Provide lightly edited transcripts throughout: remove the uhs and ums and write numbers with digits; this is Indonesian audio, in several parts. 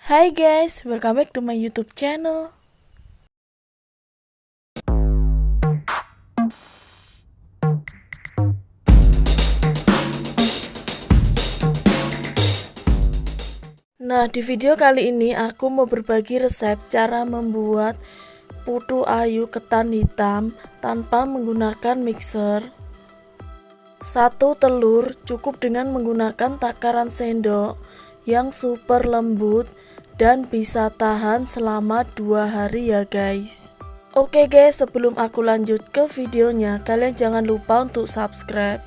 Hi guys, welcome back to my YouTube channel. Nah, di video kali ini aku mau berbagi resep cara membuat putu ayu ketan hitam tanpa menggunakan mixer. 1 telur cukup dengan menggunakan takaran sendok yang super lembut dan bisa tahan selama 2 hari ya guys. Oke guys, sebelum aku lanjut ke videonya, kalian jangan lupa untuk subscribe,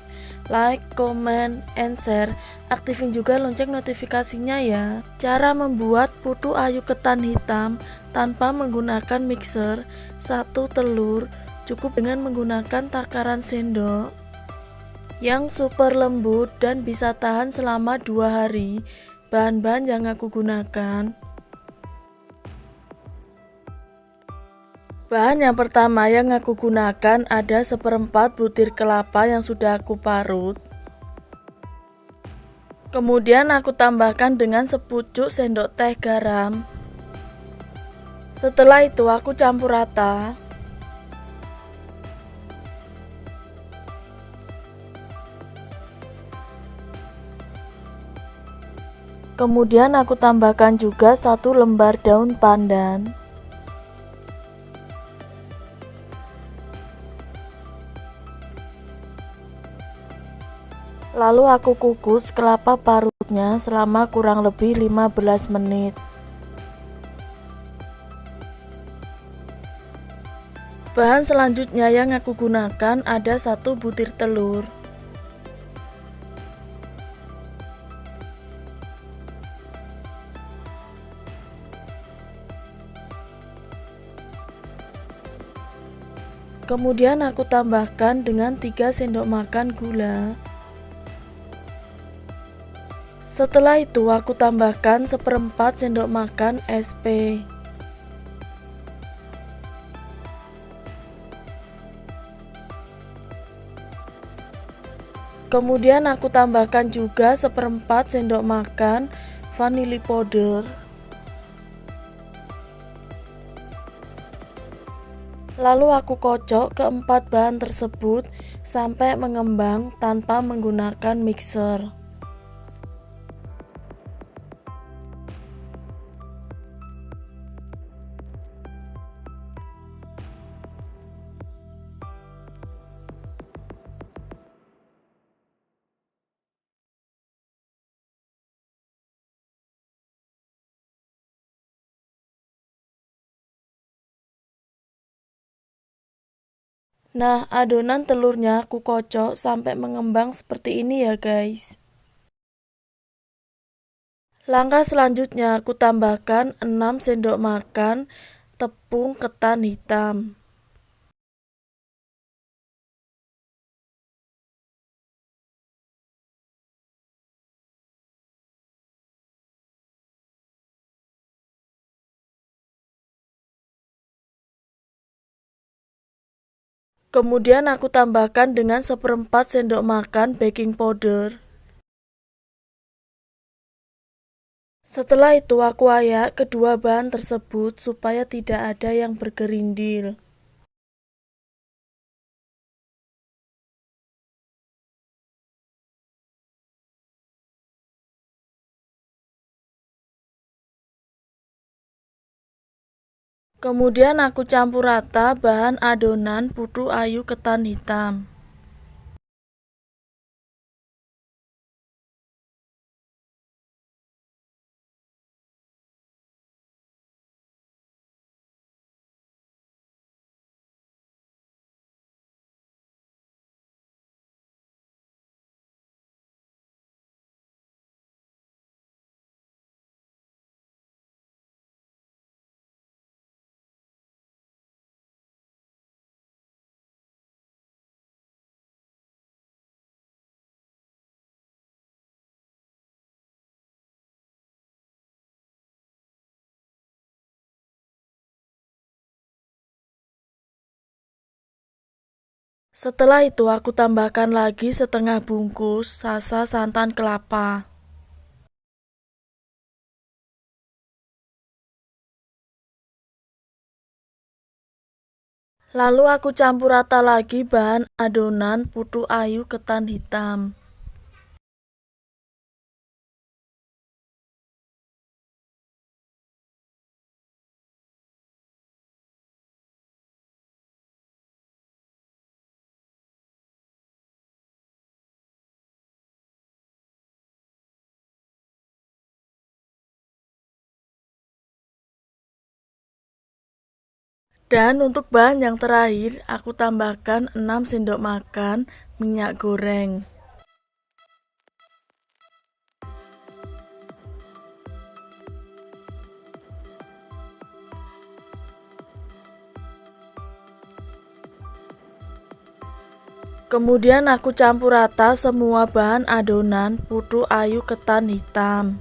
like, comment, and share. Aktifin juga lonceng notifikasinya ya. Cara membuat putu ayu ketan hitam tanpa menggunakan mixer. 1 telur cukup dengan menggunakan takaran sendok yang super lembut dan bisa tahan selama 2 hari. Bahan-bahan yang aku gunakan. Bahan yang pertama yang aku gunakan ada 1/4 butir kelapa yang sudah aku parut. Kemudian aku tambahkan dengan sepucuk sendok teh garam. Setelah itu aku campur rata. Kemudian aku tambahkan juga 1 lembar daun pandan. Lalu aku kukus kelapa parutnya selama kurang lebih 15 menit. Bahan selanjutnya yang aku gunakan ada 1 butir telur. Kemudian aku tambahkan dengan 3 sendok makan gula. Setelah itu aku tambahkan 1/4 sendok makan SP. Kemudian aku tambahkan juga 1/4 sendok makan vanili powder. Lalu aku kocok keempat bahan tersebut sampai mengembang tanpa menggunakan mixer. Nah, adonan telurnya aku kocok sampai mengembang seperti ini ya guys. Langkah selanjutnya aku tambahkan 6 sendok makan tepung ketan hitam. Kemudian aku tambahkan dengan 1/4 sendok makan baking powder. Setelah itu aku ayak kedua bahan tersebut supaya tidak ada yang bergerindil. Kemudian aku campur rata bahan adonan putu ayu ketan hitam. Setelah itu aku tambahkan lagi setengah bungkus sasa santan kelapa. Lalu aku campur rata lagi bahan adonan putu ayu ketan hitam. Dan untuk bahan yang terakhir, aku tambahkan 6 sendok makan minyak goreng. Kemudian aku campur rata semua bahan adonan putu ayu ketan hitam.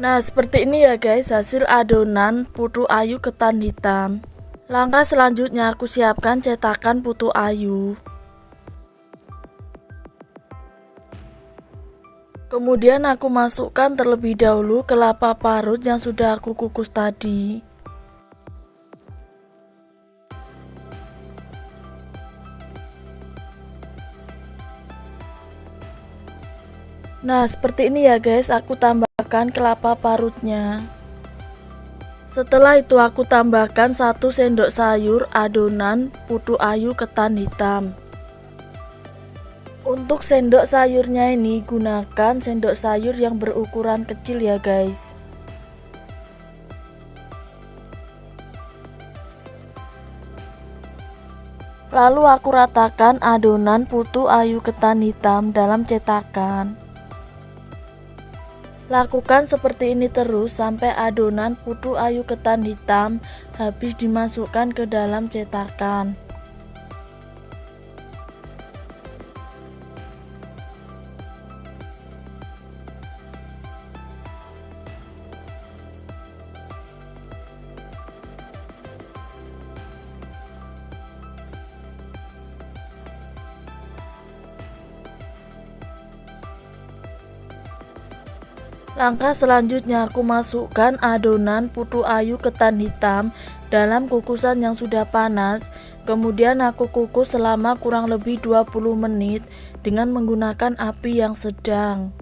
Nah, seperti ini ya guys, hasil adonan putu ayu ketan hitam. Langkah selanjutnya aku siapkan cetakan putu ayu. Kemudian aku masukkan terlebih dahulu kelapa parut yang sudah aku kukus tadi. Nah, seperti ini ya guys, aku tambahkan kelapa parutnya. Setelah itu aku tambahkan 1 sendok sayur adonan putu ayu ketan hitam. Untuk sendok sayurnya ini gunakan sendok sayur yang berukuran kecil ya guys. Lalu aku ratakan adonan putu ayu ketan hitam dalam cetakan. Lakukan seperti ini terus sampai adonan putu ayu ketan hitam habis dimasukkan ke dalam cetakan. Langkah selanjutnya aku masukkan adonan putu ayu ketan hitam dalam kukusan yang sudah panas. Kemudian aku kukus selama kurang lebih 20 menit dengan menggunakan api yang sedang.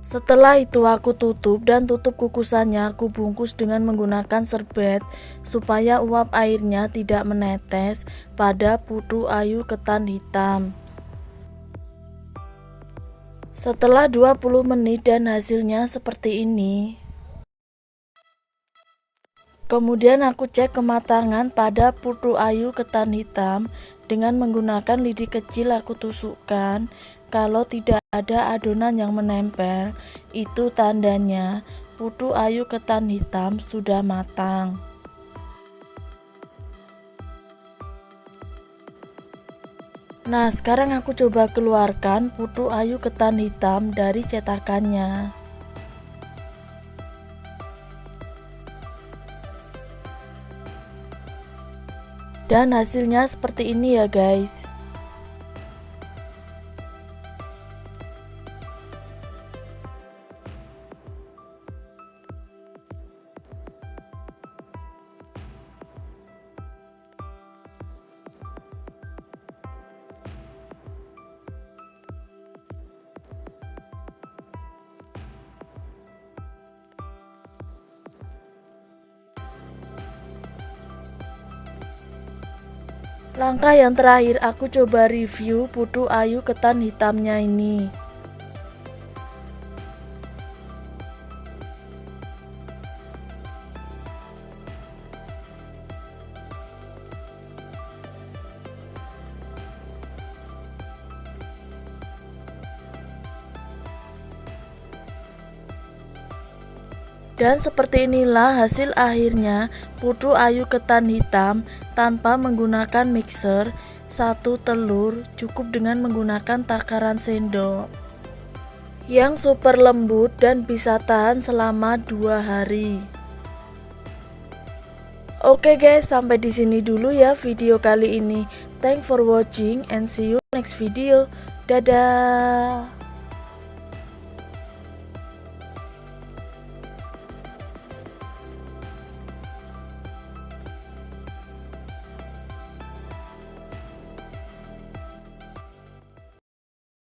Setelah itu aku tutup dan tutup kukusannya aku bungkus dengan menggunakan serbet supaya uap airnya tidak menetes pada putu ayu ketan hitam. Setelah 20 menit dan hasilnya seperti ini. Kemudian aku cek kematangan pada putu ayu ketan hitam dengan menggunakan lidi kecil aku tusukkan. Kalau tidak ada adonan yang menempel, itu tandanya putu ayu ketan hitam sudah matang. Nah, sekarang aku coba keluarkan putu ayu ketan hitam dari cetakannya. Dan hasilnya seperti ini ya guys. Langkah yang terakhir aku coba review putu ayu ketan hitamnya ini. Dan seperti inilah hasil akhirnya putu ayu ketan hitam tanpa menggunakan mixer. 1 telur cukup dengan menggunakan takaran sendok. yang super lembut dan bisa tahan selama 2 hari. Oke guys, sampai di sini dulu ya video kali ini. Thanks for watching and see you next video. Dadah.